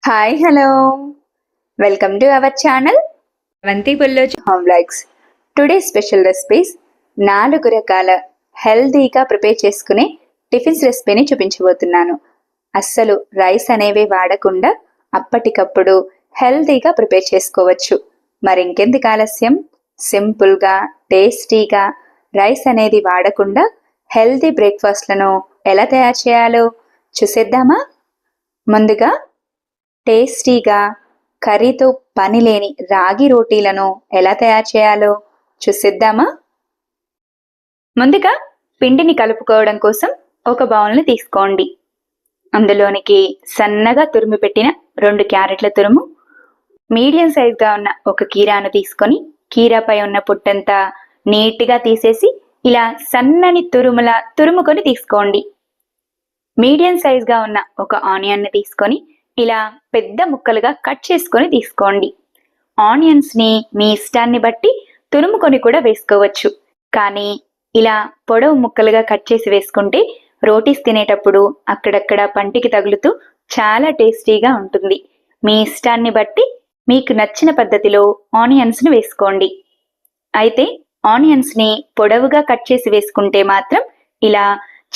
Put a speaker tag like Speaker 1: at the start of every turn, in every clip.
Speaker 1: Hi hello welcome to our channel Avanthi Bulloju home vlogs. Today special recipes 4 రకాల హెల్దీగా prepare చేసుకునే tiffins రెసిపీని చూపించబోతున్నాను. అస్సలు రైస్ అనేవి వాడకుండా అప్పటికప్పుడు హెల్దీగా ప్రిపేర్ చేసుకోవచ్చు. మరి ఇంకెందుకు ఆలస్యం, సింపుల్గా టేస్టీగా రైస్ అనేది వాడకుండా హెల్దీ బ్రేక్ఫాస్ట్లను ఎలా తయారు చేయాలో చూసేద్దామా. ముందుగా టేస్టీగా కర్రీతో పని లేని రాగి రోటీలను ఎలా తయారు చేయాలో చూసేద్దామా. ముందుగా పిండిని కలుపుకోవడం కోసం ఒక బౌల్ని తీసుకోండి. అందులోనికి సన్నగా తురిమి పెట్టిన 2 క్యారెట్ల తురుము, మీడియం సైజ్గా ఉన్న ఒక కీరాను తీసుకొని కీరాపై ఉన్న పుట్టంతా నీట్గా తీసేసి ఇలా సన్నని తురుముకొని తీసుకోండి. మీడియం సైజ్గా ఉన్న ఒక ఆనియన్ని తీసుకొని ఇలా పెద్ద ముక్కలుగా కట్ చేసుకొని తీసుకోండి. ఆనియన్స్ని మీ ఇష్టాన్ని బట్టి తురుముకొని కూడా వేసుకోవచ్చు, కానీ ఇలా పొడవు ముక్కలుగా కట్ చేసి వేసుకుంటే రోటీస్ తినేటప్పుడు అక్కడక్కడ పంటికి తగులుతూ చాలా టేస్టీగా ఉంటుంది. మీ ఇష్టాన్ని బట్టి మీకు నచ్చిన పద్ధతిలో ఆనియన్స్ని వేసుకోండి. అయితే ఆనియన్స్ని పొడవుగా కట్ చేసి వేసుకుంటే మాత్రం ఇలా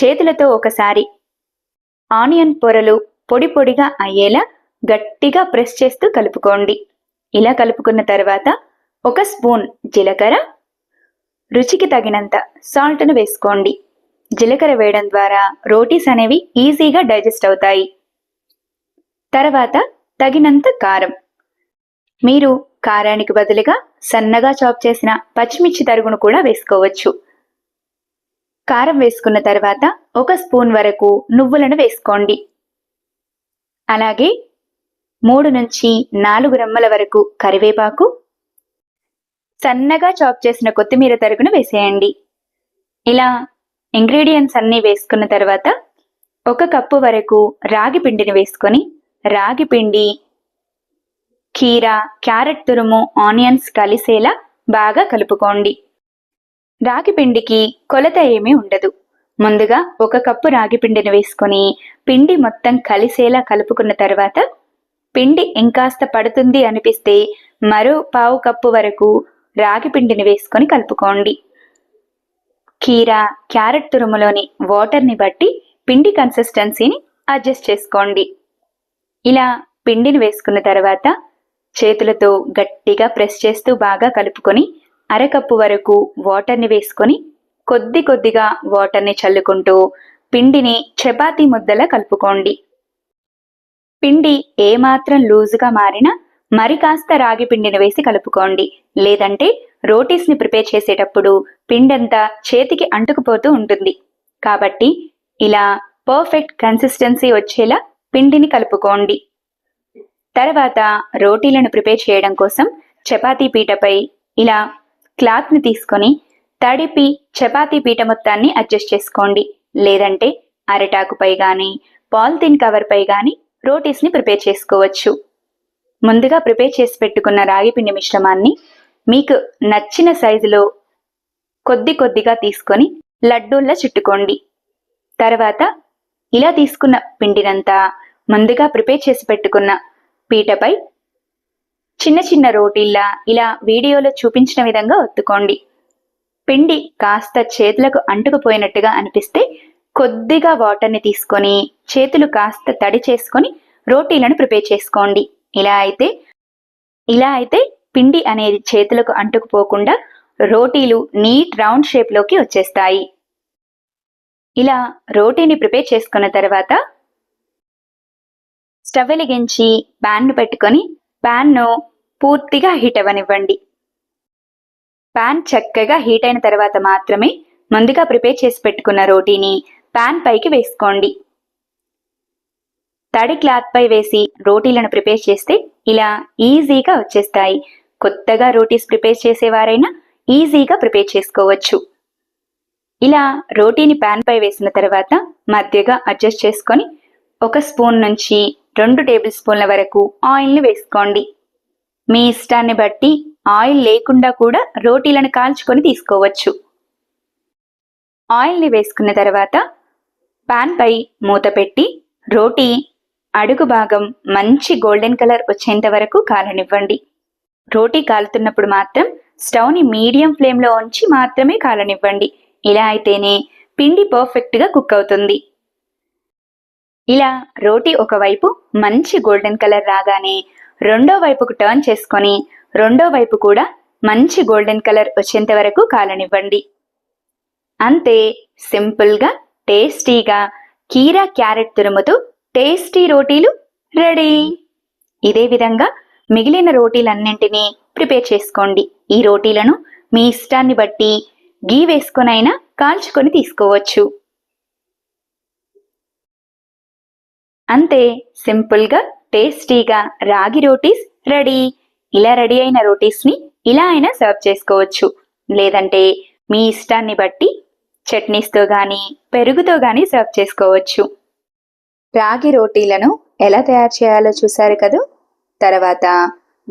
Speaker 1: చేతులతో ఒకసారి ఆనియన్ పొరలు పొడి పొడిగా అయ్యేలా గట్టిగా ప్రెస్ చేస్తూ కలుపుకోండి. ఇలా కలుపుకున్న తర్వాత 1 స్పూన్ జీలకర్ర, రుచికి తగినంత సాల్ట్ను వేసుకోండి. జీలకర్ర వేయడం ద్వారా రోటీస్ అనేవి ఈజీగా డైజెస్ట్ అవుతాయి. తర్వాత తగినంత కారం. మీరు కారానికి బదులుగా సన్నగా చాప్ చేసిన పచ్చిమిర్చి తరుగును కూడా వేసుకోవచ్చు. కారం వేసుకున్న తర్వాత 1 స్పూన్ వరకు నువ్వులను వేసుకోండి. అలాగే 3 నుంచి 4 రెమ్మల వరకు కరివేపాకు, సన్నగా చాప్ చేసిన కొత్తిమీర తరుగును వేసేయండి. ఇలా ఇంగ్రీడియంట్స్ అన్నీ వేసుకున్న తర్వాత 1 కప్పు వరకు రాగి పిండిని వేసుకొని రాగి పిండి, కీరా, క్యారెట్ తురుము, ఆనియన్స్ కలిసేలా బాగా కలుపుకోండి. రాగి పిండికి కొలత ఏమీ ఉండదు. ముందుగా 1 కప్పు రాగి పిండిని వేసుకొని పిండి మొత్తం కలిసేలా కలుపుకున్న తర్వాత పిండి ఇంకాస్త పడుతుంది అనిపిస్తే మరో 1/2 కప్పు వరకు రాగి పిండిని వేసుకొని కలుపుకోండి. కీరా, క్యారెట్ తురుములోని వాటర్ని బట్టి పిండి కన్సిస్టెన్సీని అడ్జస్ట్ చేసుకోండి. ఇలా పిండిని వేసుకున్న తర్వాత చేతులతో గట్టిగా ప్రెస్ చేస్తూ బాగా కలుపుకొని 1/2 కప్పు వరకు వాటర్ని వేసుకొని కొద్ది కొద్దిగా వాటర్ని చల్లుకుంటూ పిండిని చపాతీ ముద్దలా కలుపుకోండి. పిండి ఏమాత్రం లూజుగా మారినా మరి కాస్త రాగి పిండిని వేసి కలుపుకోండి. లేదంటే రోటీస్ని ప్రిపేర్ చేసేటప్పుడు పిండంతా చేతికి అంటుకుపోతూ ఉంటుంది. కాబట్టి ఇలా పర్ఫెక్ట్ కన్సిస్టెన్సీ వచ్చేలా పిండిని కలుపుకోండి. తర్వాత రోటీలను ప్రిపేర్ చేయడం కోసం చపాతీ పీటపై ఇలా క్లాత్ని తీసుకొని తడిపి చపాతీ పీట మొత్తాన్ని అడ్జస్ట్ చేసుకోండి. లేదంటే అరటాకుపై కానీ పాలిథిన్ కవర్పై కానీ రోటీస్ని ప్రిపేర్ చేసుకోవచ్చు. ముందుగా ప్రిపేర్ చేసి పెట్టుకున్న రాగి పిండి మిశ్రమాన్ని మీకు నచ్చిన సైజులో కొద్ది కొద్దిగా తీసుకొని లడ్డూల్లా చుట్టుకోండి. తర్వాత ఇలా తీసుకున్న పిండినంతా ముందుగా ప్రిపేర్ చేసి పెట్టుకున్న పీటపై చిన్న చిన్న రోటీల్లా ఇలా వీడియోలో చూపించిన విధంగా ఒత్తుకోండి. పిండి కాస్త చేతులకు అంటుకుపోయినట్టుగా అనిపిస్తే కొద్దిగా వాటర్ని తీసుకొని చేతులు కాస్త తడి చేసుకొని రోటీలను ప్రిపేర్ చేసుకోండి. ఇలా అయితే పిండి అనేది చేతులకు అంటుకుపోకుండా రోటీలు నీట్ రౌండ్ షేప్లోకి వచ్చేస్తాయి. ఇలా రోటీని ప్రిపేర్ చేసుకున్న తర్వాత స్టవ్ వెలిగించి ప్యాన్ను పెట్టుకొని ప్యాన్ను పూర్తిగా హీట్ అవ్వనివ్వండి. ప్యాన్ చక్కగా హీట్ అయిన తర్వాత మాత్రమే ముందుగా ప్రిపేర్ చేసి పెట్టుకున్న రోటీని ప్యాన్ పైకి వేసుకోండి. తడి క్లాత్ పై వేసి రోటీలను ప్రిపేర్ చేస్తే ఇలా ఈజీగా వచ్చేస్తాయి. కొత్తగా రోటీస్ ప్రిపేర్ చేసేవారైనా ఈజీగా ప్రిపేర్ చేసుకోవచ్చు. ఇలా రోటీని ప్యాన్ పై వేసిన తర్వాత మధ్యగా అడ్జస్ట్ చేసుకొని 1 స్పూన్ నుంచి 2 టేబుల్ స్పూన్ల వరకు ఆయిల్ని వేసుకోండి. మీ ఇష్టాన్ని బట్టి ఆయిల్ లేకుండా కూడా రోటీలను కాల్చుకొని తీసుకోవచ్చు. ఆయిల్ని వేసుకున్న తర్వాత పాన్ పై మూత పెట్టి రోటీ అడుగు భాగం మంచి గోల్డెన్ కలర్ వచ్చేంత వరకు కాలనివ్వండి. రోటీ కాలుతున్నప్పుడు మాత్రం స్టవ్ని మీడియం ఫ్లేమ్లో ఉంచి మాత్రమే కాలనివ్వండి. ఇలా అయితేనే పిండి పర్ఫెక్ట్గా కుక్ అవుతుంది. ఇలా రోటీ ఒకవైపు మంచి గోల్డెన్ కలర్ రాగానే రెండో వైపుకు టర్న్ చేసుకొని రెండో వైపు కూడా మంచి గోల్డెన్ కలర్ వచ్చేంత వరకు కాలనివ్వండి. అంతే, సింపుల్గా టేస్టీగా కీరా క్యారెట్ తురుముతో టేస్టీ రోటీలు రెడీ. ఇదే విధంగా మిగిలిన రోటీలన్నింటినీ ప్రిపేర్ చేసుకోండి. ఈ రోటీలను మీ ఇష్టాన్ని బట్టి గీ వేసుకొనైనా కాల్చుకొని తీసుకోవచ్చు. అంతే, సింపుల్గా టేస్టీగా రాగి రోటీస్ రెడీ. ఇలా రెడీ అయిన రోటీస్ని ఇలా అయినా సర్వ్ చేసుకోవచ్చు, లేదంటే మీ ఇష్టాన్ని బట్టి చట్నీస్తో కానీ పెరుగుతో కానీ సర్వ్ చేసుకోవచ్చు. రాగి రోటీలను ఎలా తయారు చేయాలో చూశారు కదూ. తర్వాత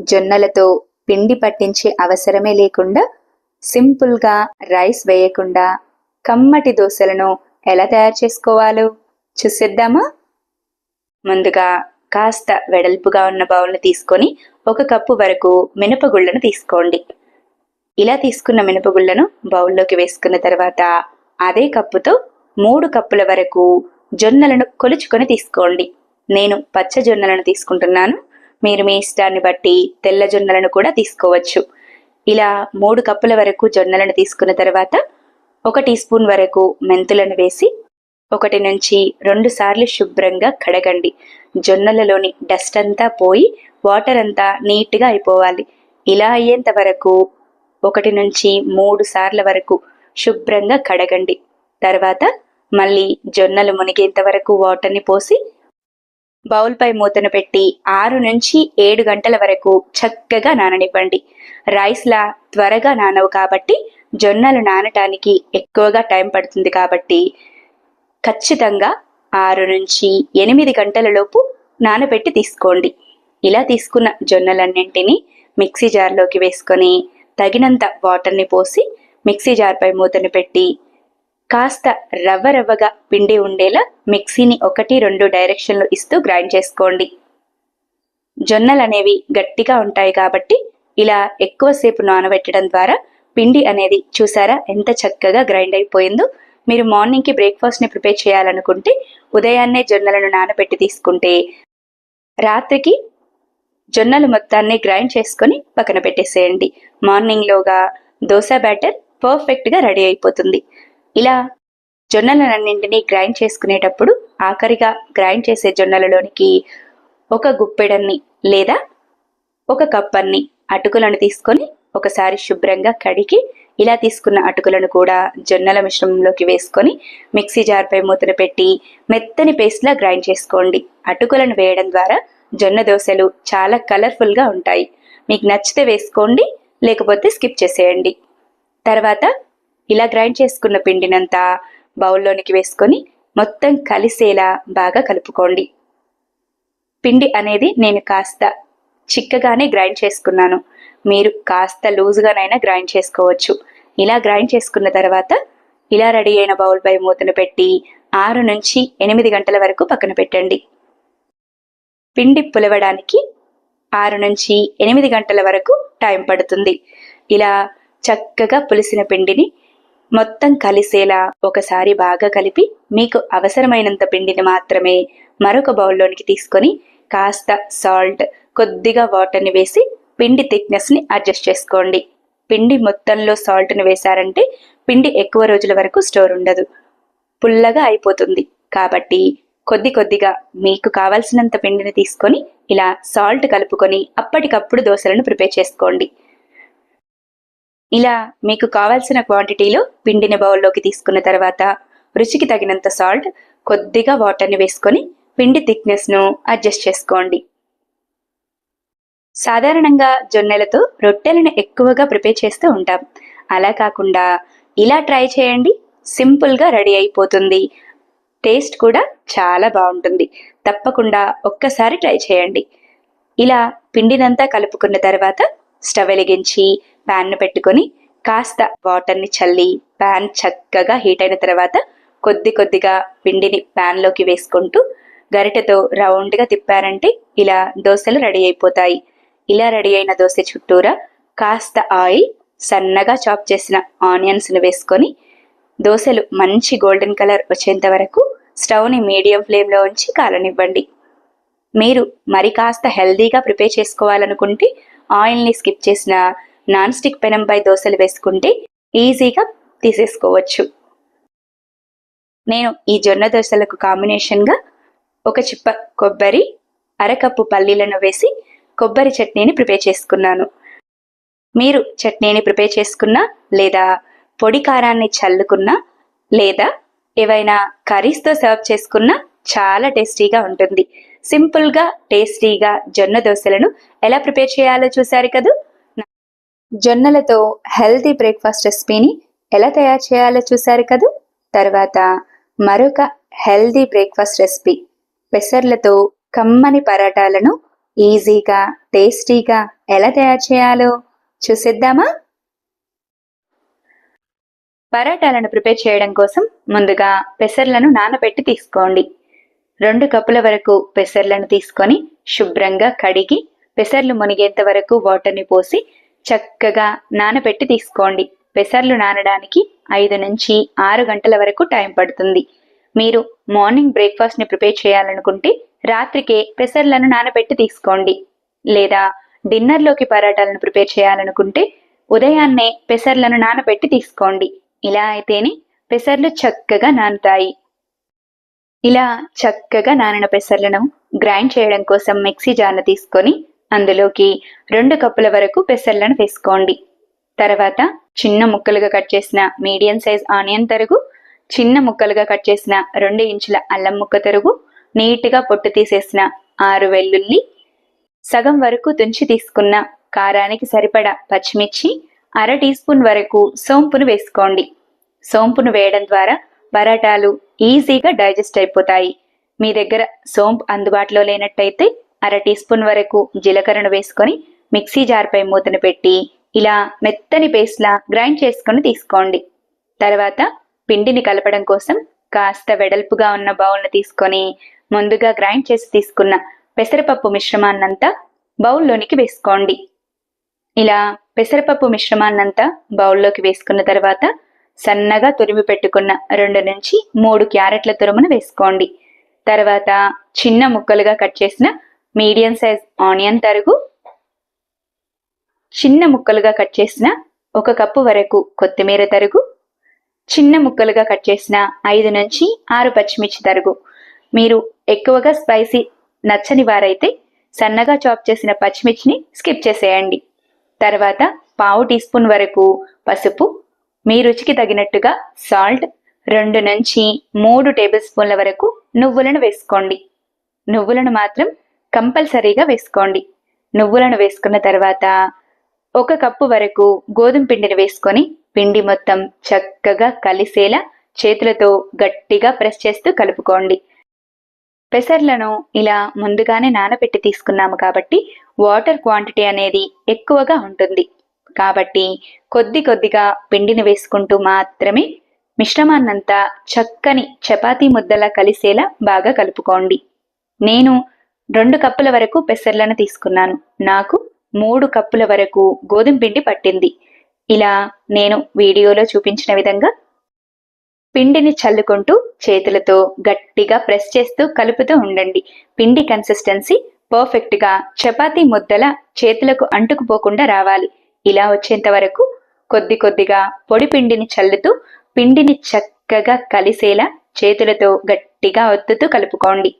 Speaker 1: జొన్నలతో పిండి పట్టించే అవసరమే లేకుండా సింపుల్గా రైస్ వేయకుండా కమ్మటి దోశలను ఎలా తయారు చేసుకోవాలో చూసేద్దామా. ముందుగా కాస్త వెడల్పుగా ఉన్న బౌల్ని తీసుకొని 1 కప్పు వరకు మినపగుళ్ళను తీసుకోండి. ఇలా తీసుకున్న మినపగుళ్ళను బౌల్లోకి వేసుకున్న తర్వాత అదే కప్పుతో 3 కప్పుల వరకు జొన్నలను కొలుచుకొని తీసుకోండి. నేను పచ్చ జొన్నలను తీసుకుంటున్నాను, మీరు మీ ఇష్టాన్ని బట్టి తెల్ల జొన్నలను కూడా తీసుకోవచ్చు. ఇలా 3 కప్పుల వరకు జొన్నలను తీసుకున్న తర్వాత 1 టీ స్పూన్ వరకు మెంతులను వేసి 1 నుంచి 2 సార్లు శుభ్రంగా కడగండి. జొన్నలలోని డస్ట్ అంతా పోయి వాటర్ అంతా నీట్గా అయిపోవాలి. ఇలా అయ్యేంత వరకు 1 నుంచి 3 సార్ల వరకు శుభ్రంగా కడగండి. తర్వాత మళ్ళీ జొన్నలు మునిగేంత వరకు వాటర్ని పోసి బౌల్పై మూతను పెట్టి 6 నుంచి 7 గంటల వరకు చక్కగా నాననివ్వండి. రైస్లా త్వరగా నానవు కాబట్టి జొన్నలు నానటానికి ఎక్కువగా టైం పడుతుంది కాబట్టి ఖచ్చితంగా 6 నుంచి 8 గంటల లోపు నానబెట్టి తీసుకోండి. ఇలా తీసుకున్న జొన్నలన్నింటినీ మిక్సీ జార్లోకి వేసుకొని తగినంత వాటర్ని పోసి మిక్సీ జార్పై మూతను పెట్టి కాస్త రవ్వగా పిండి ఉండేలా మిక్సీని 1-2 డైరెక్షన్లు ఇస్తూ గ్రైండ్ చేసుకోండి. జొన్నలు అనేవి గట్టిగా ఉంటాయి కాబట్టి ఇలా ఎక్కువసేపు నానబెట్టడం ద్వారా పిండి అనేది చూసారా ఎంత చక్కగా గ్రైండ్ అయిపోయిందో. మీరు మార్నింగ్కి బ్రేక్ఫాస్ట్ని ప్రిపేర్ చేయాలనుకుంటే ఉదయాన్నే జొన్నలను నానబెట్టి తీసుకుంటే రాత్రికి జొన్నలు మొత్తాన్ని గ్రైండ్ చేసుకొని పక్కన పెట్టేసేయండి. మార్నింగ్లోగా దోశ బ్యాటర్ పర్ఫెక్ట్గా రెడీ అయిపోతుంది. ఇలా జొన్నలన్నింటినీ గ్రైండ్ చేసుకునేటప్పుడు ఆఖరిగా గ్రైండ్ చేసే జొన్నలలోనికి 1 గుప్పెడన్ని లేదా 1 కప్పన్ని అటుకులను తీసుకొని ఒకసారి శుభ్రంగా కడిగి ఇలా తీసుకున్న అటుకులను కూడా జొన్నల మిశ్రమంలోకి వేసుకొని మిక్సీ జార్పై మూతను పెట్టి మెత్తని పేస్ట్లా గ్రైండ్ చేసుకోండి. అటుకులను వేయడం ద్వారా జొన్న దోశలు చాలా కలర్ఫుల్గా ఉంటాయి. మీకు నచ్చితే వేసుకోండి, లేకపోతే స్కిప్ చేసేయండి. తర్వాత ఇలా గ్రైండ్ చేసుకున్న పిండినంతా బౌల్లోనికి వేసుకొని మొత్తం కలిసేలా బాగా కలుపుకోండి. పిండి అనేది నేను కాస్త చిక్కగానే గ్రైండ్ చేసుకున్నాను, మీరు కాస్త లూజ్గానైనా గ్రైండ్ చేసుకోవచ్చు. ఇలా గ్రైండ్ చేసుకున్న తర్వాత ఇలా రెడీ అయిన బౌల్పై మూతను పెట్టి 6 నుంచి 8 గంటల వరకు పక్కన పెట్టండి. పిండి పులవడానికి 6 నుంచి 8 గంటల వరకు టైం పడుతుంది. ఇలా చక్కగా పులిసిన పిండిని మొత్తం కలిసేలా ఒకసారి బాగా కలిపి మీకు అవసరమైనంత పిండిని మాత్రమే మరొక బౌల్లోనికి తీసుకొని కాస్త సాల్ట్, కొద్దిగా వాటర్ని వేసి పిండి థిక్నెస్ని అడ్జస్ట్ చేసుకోండి. పిండి మొత్తంలో సాల్ట్ని వేశారంటే పిండి ఎక్కువ రోజుల వరకు స్టోర్ ఉండదు, పుల్లగా అయిపోతుంది. కాబట్టి కొద్దిగా మీకు కావాల్సినంత పిండిని తీసుకొని ఇలా సాల్ట్ కలుపుకొని అప్పటికప్పుడు దోశలను ప్రిపేర్ చేసుకోండి. ఇలా మీకు కావాల్సిన క్వాంటిటీలో పిండిని బౌల్లోకి తీసుకున్న తర్వాత రుచికి తగినంత సాల్ట్, కొద్దిగా వాటర్ని వేసుకొని పిండి థిక్నెస్ను అడ్జస్ట్ చేసుకోండి. సాధారణంగా జొన్నలతో రొట్టెలను ఎక్కువగా ప్రిపేర్ చేస్తూ ఉంటాం. అలా కాకుండా ఇలా ట్రై చేయండి, సింపుల్గా రెడీ అయిపోతుంది. టేస్ట్ కూడా చాలా బాగుంటుంది. తప్పకుండా ఒక్కసారి ట్రై చేయండి. ఇలా పిండినంతా కలుపుకున్న తర్వాత స్టవ్ వెలిగించి ప్యాన్ను పెట్టుకొని కాస్త వాటర్ని చల్లి ప్యాన్ చక్కగా హీట్ అయిన తర్వాత కొద్దిగా పిండిని ప్యాన్లోకి వేసుకుంటూ గరిటెతో రౌండ్గా తిప్పారంటే ఇలా దోశలు రెడీ అయిపోతాయి. ఇలా రెడీ అయిన దోశ చుట్టూరా కాస్త ఆయిల్, సన్నగా చాప్ చేసిన ఆనియన్స్ను వేసుకొని దోశలు మంచి గోల్డెన్ కలర్ వచ్చేంత వరకు స్టవ్ని మీడియం ఫ్లేమ్లో ఉంచి కాలనివ్వండి. మీరు మరి కాస్త హెల్దీగా ప్రిపేర్ చేసుకోవాలనుకుంటే ఆయిల్ని స్కిప్ చేసిన నాన్ స్టిక్ పెనంపై దోశలు వేసుకుంటే ఈజీగా తీసేసుకోవచ్చు. నేను ఈ జొన్న దోశలకు కాంబినేషన్గా ఒక చిప్ప కొబ్బరి, అరకప్పు పల్లీలను వేసి కొబ్బరి చట్నీని ప్రిపేర్ చేసుకున్నాను. మీరు చట్నీని ప్రిపేర్ చేసుకున్నా లేదా పొడి కారాన్ని చల్లుకున్నా లేదా ఏవైనా కర్రీస్తో సర్వ్ చేసుకున్నా చాలా టేస్టీగా ఉంటుంది. సింపుల్గా టేస్టీగా జొన్న దోశలను ఎలా ప్రిపేర్ చేయాలో చూశారు కదూ. జొన్నలతో హెల్తీ బ్రేక్ఫాస్ట్ రెసిపీని ఎలా తయారు చేయాలో చూశారు కదూ. తర్వాత మరొక హెల్తీ బ్రేక్ఫాస్ట్ రెసిపీ పెసర్లతో కమ్మని పరాటాలను ఈజీగా టేస్టీగా ఎలా తయారు చేయాలో చూసేద్దామా. పరాటాలను ప్రిపేర్ చేయడం కోసం ముందుగా పెసర్లను నానబెట్టి తీసుకోండి. 2 కప్పుల వరకు పెసర్లను తీసుకొని శుభ్రంగా కడిగి పెసర్లు మునిగేంత వరకు వాటర్ని పోసి చక్కగా నానబెట్టి తీసుకోండి. పెసర్లు నానడానికి 5 నుంచి 6 గంటల వరకు టైం పడుతుంది. మీరు మార్నింగ్ బ్రేక్ఫాస్ట్ని ప్రిపేర్ చేయాలనుకుంటే రాత్రికే పెసర్లను నానబెట్టి తీసుకోండి. లేదా డిన్నర్లోకి పరాటాలను ప్రిపేర్ చేయాలనుకుంటే ఉదయాన్నే పెసర్లను నానబెట్టి తీసుకోండి. ఇలా అయితేనే పెసర్లు చక్కగా నానుతాయి. ఇలా చక్కగా నానిన పెసర్లను గ్రైండ్ చేయడం కోసం మిక్సీ జార్ను తీసుకొని అందులోకి 2 కప్పుల వరకు పెసర్లను వేసుకోండి. తర్వాత చిన్న ముక్కలుగా కట్ చేసిన మీడియం సైజ్ ఆనియన్ తరుగు, చిన్న ముక్కలుగా కట్ చేసిన 2 ఇంచుల అల్లం ముక్క తరుగు, నీట్గా పొట్టు తీసేసిన 6 వెల్లుల్లి, సగం వరకు తుంచి తీసుకున్న కారానికి సరిపడా పచ్చిమిర్చి, 1/2 టీ స్పూన్ వరకు సోంపును వేసుకోండి. సోంపును వేయడం ద్వారా పరాటాలు ఈజీగా డైజెస్ట్ అయిపోతాయి. మీ దగ్గర సోంపు అందుబాటులో లేనట్టయితే 1/2 టీ స్పూన్ వరకు జీలకర్రను వేసుకొని మిక్సీ జార్పై మూతను పెట్టి ఇలా మెత్తని పేస్ట్లా గ్రైండ్ చేసుకొని తీసుకోండి. తర్వాత పిండిని కలపడం కోసం కాస్త వెడల్పుగా ఉన్న బౌల్ను తీసుకొని ముందుగా గ్రైండ్ చేసి తీసుకున్న పెసరపప్పు మిశ్రమాన్నంతా బౌల్లోనికి వేసుకోండి. ఇలా పెసరపప్పు మిశ్రమాన్నంతా బౌల్లోకి వేసుకున్న తర్వాత సన్నగా తురిమి పెట్టుకున్న 2 నుంచి 3 క్యారెట్ల తురుమును వేసుకోండి. తర్వాత చిన్న ముక్కలుగా కట్ చేసిన మీడియం సైజ్ ఆనియన్ తరుగు, చిన్న ముక్కలుగా కట్ చేసిన 1 కప్పు వరకు కొత్తిమీర తరుగు, చిన్న ముక్కలుగా కట్ చేసిన 5 నుంచి 6 పచ్చిమిర్చి తరుగు. మీరు ఎక్కువగా స్పైసీ నచ్చని వారైతే సన్నగా చాప్ చేసిన పచ్చిమిర్చిని స్కిప్ చేసేయండి. తర్వాత 1/2 టీ స్పూన్ వరకు పసుపు, మీ రుచికి తగినట్టుగా సాల్ట్, 2 నుంచి 3 టేబుల్ స్పూన్ల వరకు నువ్వులను వేసుకోండి. నువ్వులను మాత్రం కంపల్సరీగా వేసుకోండి. నువ్వులను వేసుకున్న తర్వాత 1 కప్పు వరకు గోధుమ పిండిని వేసుకొని పిండి మొత్తం చక్కగా కలిసేలా చేతులతో గట్టిగా ప్రెస్ చేస్తూ కలుపుకోండి. పెసర్లను ఇలా ముందుగానే నానబెట్టి తీసుకున్నాము కాబట్టి వాటర్ క్వాంటిటీ అనేది ఎక్కువగా ఉంటుంది. కాబట్టి కొద్దిగా పిండిని వేసుకుంటూ మాత్రమే మిశ్రమాన్నంతా చక్కని చపాతీ ముద్దలా కలిసేలా బాగా కలుపుకోండి. నేను 2 కప్పుల వరకు పెసర్లను తీసుకున్నాను. నాకు 3 కప్పుల వరకు గోధుమ పిండి పట్టింది. ఇలా నేను వీడియోలో చూపించిన విధంగా పిండిని చల్లుకుంటూ చేతులతో గట్టిగా ప్రెస్ చేస్తూ కలుపుతూ ఉండండి. పిండి కన్సిస్టెన్సీ పర్ఫెక్ట్గా చపాతీ ముద్దల చేతులకు అంటుకుపోకుండా రావాలి. ఇలా వచ్చేంత వరకు కొద్దిగా పొడి పిండిని చల్లుతూ పిండిని చక్కగా కలిసేలా చేతులతో గట్టిగా ఒత్తుతూ కలుపుకోండి.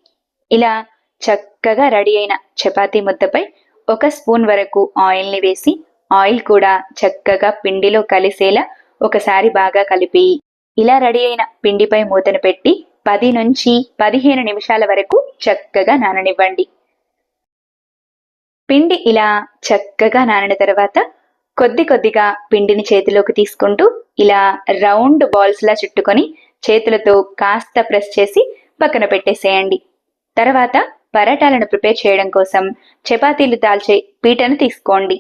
Speaker 1: ఇలా చక్కగా రెడీ అయిన చపాతీ ముద్దపై 1 స్పూన్ వరకు ఆయిల్ని వేసి ఆయిల్ కూడా చక్కగా పిండిలో కలిసేలా ఒకసారి బాగా కలిపి ఇలా రెడీ అయిన పిండిపై మూతను పెట్టి 10 నుంచి 15 నిమిషాల వరకు చక్కగా నాననివ్వండి. పిండి ఇలా చక్కగా నానిన తర్వాత కొద్దిగా పిండిని చేతిలోకి తీసుకుంటూ ఇలా రౌండ్ బాల్స్లా చుట్టుకొని చేతులతో కాస్త ప్రెస్ చేసి పక్కన పెట్టేసేయండి. తర్వాత పరాటాలను ప్రిపేర్ చేయడం కోసం చపాతీలు తాల్చే పీటను తీసుకోండి.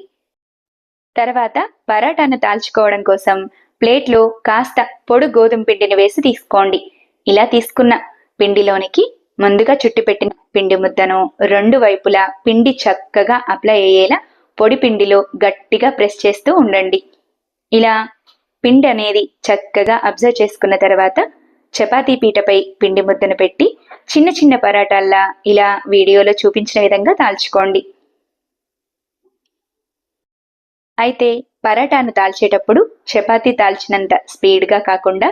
Speaker 1: తర్వాత పరాటాను తాల్చుకోవడం కోసం ప్లేట్లో కాస్త పొడి గోధుమ పిండిని వేసి తీసుకోండి. ఇలా తీసుకున్న పిండిలోనికి ముందుగా చుట్టిపెట్టిన పిండి ముద్దను రెండు వైపులా పిండి చక్కగా అప్లై అయ్యేలా పొడి పిండిలో గట్టిగా ప్రెస్ చేస్తూ ఉండండి. ఇలా పిండి అనేది చక్కగా అబ్జర్వ్ చేసుకున్న తర్వాత చపాతీ పీటపై పిండి ముద్దను పెట్టి చిన్న చిన్న పరాటాల్లా ఇలా వీడియోలో చూపించిన విధంగా తాల్చుకోండి. అయితే పరాటాను తాల్చేటప్పుడు చపాతీ తాల్చినంత స్పీడ్గా కాకుండా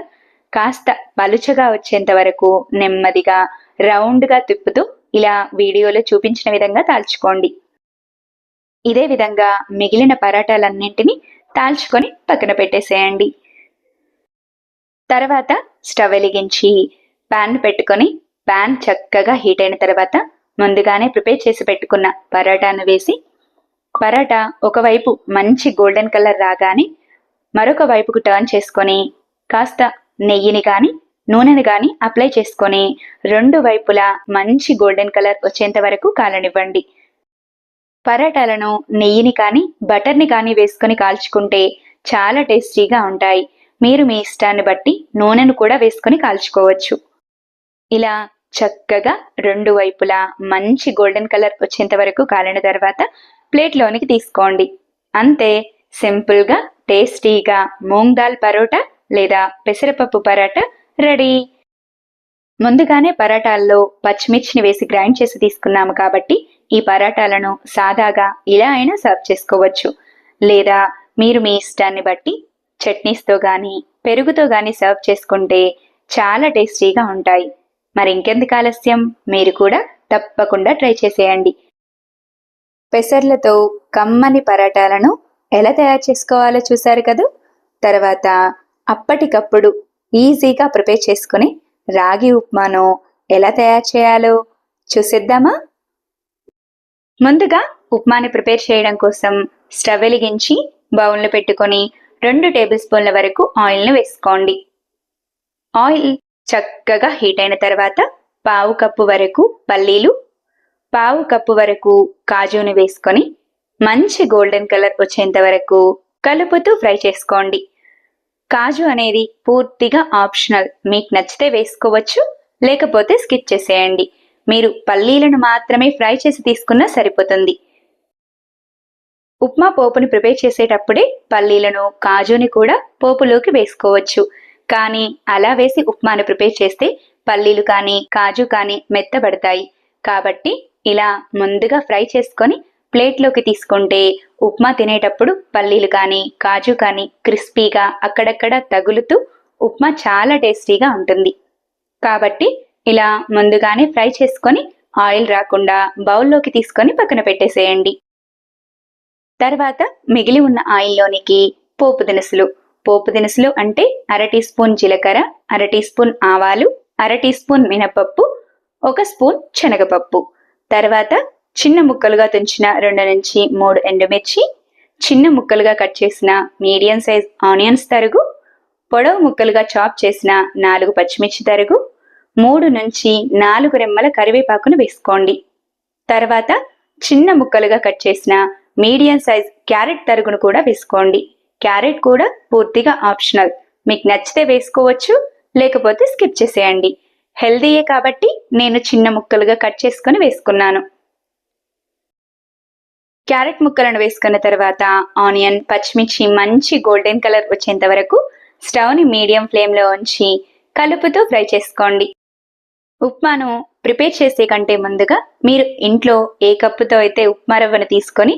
Speaker 1: కాస్త పలుచగా వచ్చేంత వరకు నెమ్మదిగా రౌండ్గా తిప్పుతూ ఇలా వీడియోలో చూపించిన విధంగా తాల్చుకోండి. ఇదే విధంగా మిగిలిన పరాటాలన్నింటినీ తాల్చుకొని పక్కన పెట్టేసేయండి. తర్వాత స్టవ్ వెలిగించి ప్యాన్ పెట్టుకొని ప్యాన్ చక్కగా హీట్ అయిన తర్వాత ముందుగానే ప్రిపేర్ చేసి పెట్టుకున్న పరాటాను వేసి పరాటా ఒకవైపు మంచి గోల్డెన్ కలర్ రాగానే మరొక వైపుకు టర్న్ చేసుకొని కాస్త నెయ్యిని కానీ నూనెని కానీ అప్లై చేసుకొని రెండు వైపులా మంచి గోల్డెన్ కలర్ వచ్చేంత వరకు కాలనివ్వండి. పరాటాలను నెయ్యిని కానీ బటర్ని కానీ వేసుకొని కాల్చుకుంటే చాలా టేస్టీగా ఉంటాయి. మీరు మీ ఇష్టాన్ని బట్టి నూనెను కూడా వేసుకొని కాల్చుకోవచ్చు. ఇలా చక్కగా రెండు వైపులా మంచి గోల్డెన్ కలర్ వచ్చేంత వరకు కాలిన తర్వాత ప్లేట్లోనికి తీసుకోండి. అంతే, సింపుల్గా టేస్టీగా మూంగ్ దాల్ పరోటా లేదా పెసరపప్పు పరాటా రెడీ. ముందుగానే పరాటాల్లో పచ్చిమిర్చిని వేసి గ్రైండ్ చేసి తీసుకున్నాము కాబట్టి ఈ పరాటాలను సాదాగా ఇలా అయినా సర్వ్ చేసుకోవచ్చు. లేదా మీరు మీ ఇష్టాన్ని బట్టి చట్నీస్తో కానీ పెరుగుతో కానీ సర్వ్ చేసుకుంటే చాలా టేస్టీగా ఉంటాయి. మరి ఇంకెందుకు ఆలస్యం, మీరు కూడా తప్పకుండా ట్రై చేసేయండి. పెసర్లతో కమ్మని పరాటాలను ఎలా తయారు చేసుకోవాలో చూశారు కదా. తర్వాత అప్పటికప్పుడు ఈజీగా ప్రిపేర్ చేసుకుని రాగి ఉప్మాను ఎలా తయారు చేయాలో చూసేద్దామా. ముందుగా ఉప్మాని ప్రిపేర్ చేయడం కోసం స్టవ్ వెలిగించి బౌల్ను పెట్టుకొని 2 టేబుల్ స్పూన్ల వరకు ఆయిల్ను వేసుకోండి. ఆయిల్ చక్కగా హీట్ అయిన తర్వాత పావు కప్పు వరకు పల్లీలు, పావు కప్పు వరకు కాజుని వేసుకొని మంచి గోల్డెన్ కలర్ వచ్చేంత వరకు కలుపుతూ ఫ్రై చేసుకోండి. కాజు అనేది పూర్తిగా ఆప్షనల్, మీకు నచ్చితే వేసుకోవచ్చు, లేకపోతే స్కిప్ చేసేయండి. మీరు పల్లీలను మాత్రమే ఫ్రై చేసి తీసుకున్నా సరిపోతుంది. ఉప్మా పోపుని ప్రిపేర్ చేసేటప్పుడే పల్లీలను కాజుని కూడా పోపులోకి వేసుకోవచ్చు. కానీ అలా వేసి ఉప్మాను ప్రిపేర్ చేస్తే పల్లీలు కానీ కాజు కానీ మెత్తబడతాయి. కాబట్టి ఇలా ముందుగా ఫ్రై చేసుకొని ప్లేట్లోకి తీసుకుంటే ఉప్మా తినేటప్పుడు పల్లీలు కానీ కాజు కానీ క్రిస్పీగా అక్కడక్కడ తగులుతూ ఉప్మా చాలా టేస్టీగా ఉంటుంది. కాబట్టి ఇలా ముందుగానే ఫ్రై చేసుకొని ఆయిల్ రాకుండా బౌల్లోకి తీసుకొని పక్కన పెట్టేసేయండి. తర్వాత మిగిలి ఉన్న ఆయిల్లోనికి పోపు దినుసులు అంటే 1/2 టీ స్పూన్ జీలకర్ర, 1/2 టీ స్పూన్ ఆవాలు, 1/2 టీ స్పూన్ మినపప్పు, 1 స్పూన్ శనగపప్పు. తర్వాత చిన్న ముక్కలుగా తుంచిన 2 నుంచి 3 ఎండుమిర్చి, చిన్న ముక్కలుగా కట్ చేసిన మీడియం సైజ్ ఆనియన్స్ తరుగు, పొడవు ముక్కలుగా చాప్ చేసిన 4 పచ్చిమిర్చి తరుగు, 3 నుంచి 4 రెమ్మల కరివేపాకును వేసుకోండి. తర్వాత చిన్న ముక్కలుగా కట్ చేసిన మీడియం సైజ్ క్యారెట్ తరుగును కూడా వేసుకోండి. క్యారెట్ కూడా పూర్తిగా ఆప్షనల్, మీకు నచ్చితే వేసుకోవచ్చు, లేకపోతే స్కిప్ చేసేయండి. హెల్దీయే కాబట్టి నేను చిన్న ముక్కలుగా కట్ చేసుకొని వేసుకున్నాను. క్యారెట్ ముక్కలను వేసుకున్న తర్వాత ఆనియన్, పచ్చిమిర్చి మంచి గోల్డెన్ కలర్ వచ్చేంత వరకు స్టవ్ని మీడియం ఫ్లేమ్లో ఉంచి కలుపుతూ ఫ్రై చేసుకోండి. ఉప్మాను ప్రిపేర్ చేసే కంటే ముందుగా మీరు ఇంట్లో ఏ కప్పుతో అయితే ఉప్మా రవ్వను తీసుకొని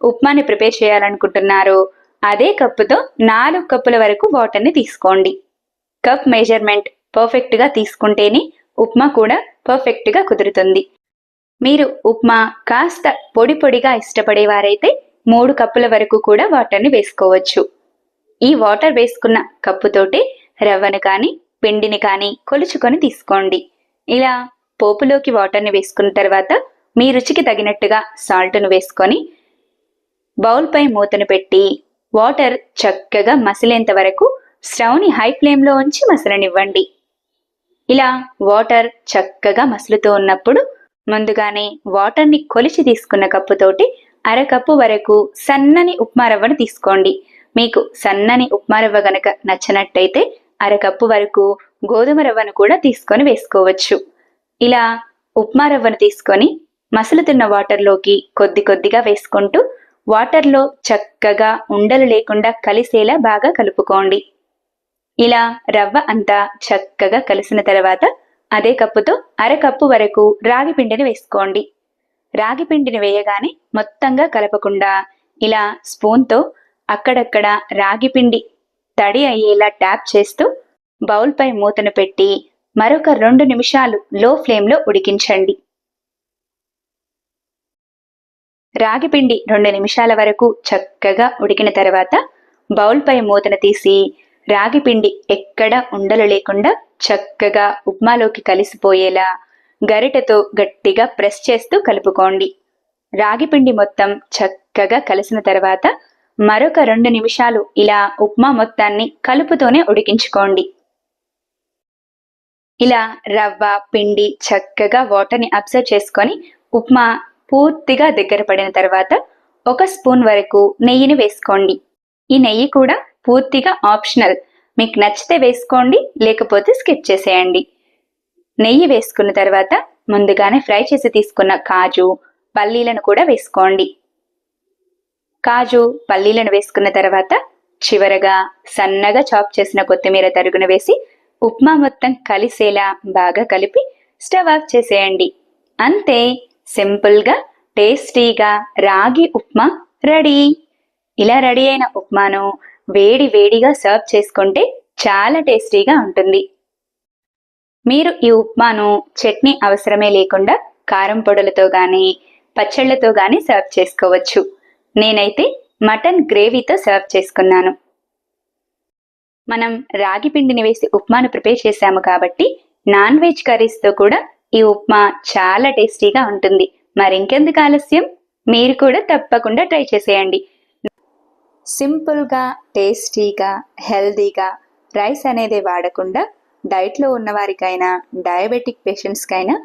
Speaker 1: ఉప్మాని ప్రిపేర్ చేయాలనుకుంటున్నారో అదే కప్పుతో 4 కప్పుల వరకు వాటర్ని తీసుకోండి. కప్ మెజర్మెంట్ పర్ఫెక్ట్గా తీసుకుంటేనే ఉప్మా కూడా పర్ఫెక్ట్గా కుదురుతుంది. మీరు ఉప్మా కాస్త పొడి పొడిగా ఇష్టపడేవారైతే 3 కప్పుల వరకు కూడా వాటర్ని వేసుకోవచ్చు. ఈ వాటర్ వేసుకున్న కప్పుతోటే రవ్వను కానీ పిండిని కానీ కొలుచుకొని తీసుకోండి. ఇలా పోపులోకి వాటర్ని వేసుకున్న తర్వాత మీ రుచికి తగినట్టుగా సాల్ట్ను వేసుకొని బౌల్పై మూతను పెట్టి వాటర్ చక్కగా మసిలేంత వరకు స్టవ్ని హై ఫ్లేమ్లో ఉంచి మసలనివ్వండి. ఇలా వాటర్ చక్కగా మసులుతూ ఉన్నప్పుడు ముందుగానే వాటర్ని కొలిచి తీసుకున్న కప్పుతోటి 1/2 కప్పు వరకు సన్నని ఉప్మా రవ్వను తీసుకోండి. మీకు సన్నని ఉప్మా రవ్వ గనక నచ్చనట్టయితే 1/2 కప్పు వరకు గోధుమ రవ్వను కూడా తీసుకొని వేసుకోవచ్చు. ఇలా ఉప్మా రవ్వను తీసుకొని మసులుతున్న వాటర్లోకి కొద్ది కొద్దిగా వేసుకుంటూ వాటర్లో చక్కగా ఉండలు లేకుండా కలిసేలా బాగా కలుపుకోండి. ఇలా రవ్వ అంతా చక్కగా కలిసిన తర్వాత అదే కప్పుతో అరకప్పు వరకు రాగి పిండిని వేసుకోండి. రాగి పిండిని వేయగానే మొత్తంగా కలపకుండా ఇలా స్పూన్తో అక్కడక్కడ రాగి పిండి తడి అయ్యేలా ట్యాప్ చేస్తూ బౌల్పై మూతను పెట్టి మరొక 2 నిమిషాలు లో ఫ్లేమ్లో ఉడికించండి. రాగిపిండి 2 నిమిషాల వరకు చక్కగా ఉడికిన తర్వాత బౌల్పై మూతను తీసి రాగిపిండి ఎక్కడ ఉండలు లేకుండా చక్కగా ఉప్మాలోకి కలిసిపోయేలా గరిటెతో గట్టిగా ప్రెస్ చేస్తూ కలుపుకోండి. రాగిపిండి మొత్తం చక్కగా కలిసిన తర్వాత మరొక 2 నిమిషాలు ఇలా ఉప్మా మొత్తాన్ని కలుపుతోనే ఉడికించుకోండి. ఇలా రవ్వ పిండి చక్కగా వాటర్ని అబ్జర్వ్ చేసుకొని ఉప్మా పూర్తిగా దగ్గర పడిన తర్వాత 1 స్పూన్ వరకు నెయ్యిని వేసుకోండి. ఈ నెయ్యి కూడా పూర్తిగా ఆప్షనల్, మీకు నచ్చితే వేసుకోండి, లేకపోతే స్కిప్ చేసేయండి. నెయ్యి వేసుకున్న తర్వాత ముందుగానే ఫ్రై చేసి తీసుకున్న కాజు పల్లీలను కూడా వేసుకోండి. కాజు పల్లీలను వేసుకున్న తర్వాత చివరగా సన్నగా చాప్ చేసిన కొత్తిమీర తరుగును వేసి ఉప్మా మొత్తం కలిసేలా బాగా కలిపి స్టవ్ ఆఫ్ చేసేయండి. అంతే, సింపుల్గా టేస్టీగా రాగి ఉప్మా రెడీ. ఇలా రెడీ అయిన ఉప్మాను వేడి వేడిగా సర్వ్ చేసుకుంటే చాలా టేస్టీగా ఉంటుంది. మీరు ఈ ఉప్మాను చట్నీ అవసరమే లేకుండా కారం పొడులతో గానీ పచ్చళ్లతో గానీ సర్వ్ చేసుకోవచ్చు. నేనైతే మటన్ గ్రేవీతో సర్వ్ చేసుకున్నాను. మనం రాగి పిండిని వేసి ఉప్మాను ప్రిపేర్ చేశాము కాబట్టి నాన్ వెజ్ కర్రీస్తో కూడా ఈ ఉప్మా చాలా టేస్టీగా ఉంటుంది. మరింకెందుకు ఆలస్యం, మీరు కూడా తప్పకుండా ట్రై చేసేయండి. సింపుల్గా టేస్టీగా హెల్దీగా రైస్ అనేది వాడకుండా డైట్లో ఉన్నవారికైనా డయాబెటిక్ పేషెంట్స్కైనా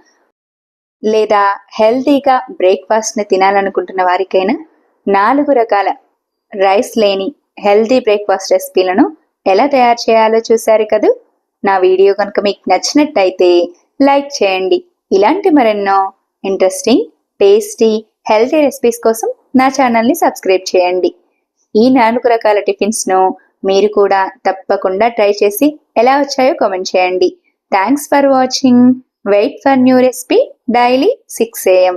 Speaker 1: లేదా హెల్తీగా బ్రేక్ఫాస్ట్ని తినాలనుకుంటున్న వారికైనా 4 రకాల రైస్ లేని హెల్తీ బ్రేక్ఫాస్ట్ రెసిపీలను ఎలా తయారు చేయాలో చూశారు కదూ. నా వీడియో కనుక మీకు నచ్చినట్టయితే లైక్ చేయండి. ఇలాంటి మరెన్నో ఇంట్రెస్టింగ్ టేస్టీ హెల్తీ రెసిపీస్ కోసం నా ఛానల్ని సబ్స్క్రైబ్ చేయండి. ఈ 4 రకాల టిఫిన్స్ను మీరు కూడా తప్పకుండా ట్రై చేసి ఎలా వచ్చాయో కామెంట్ చేయండి. Thanks for watching. Wait for new recipe daily 6 AM.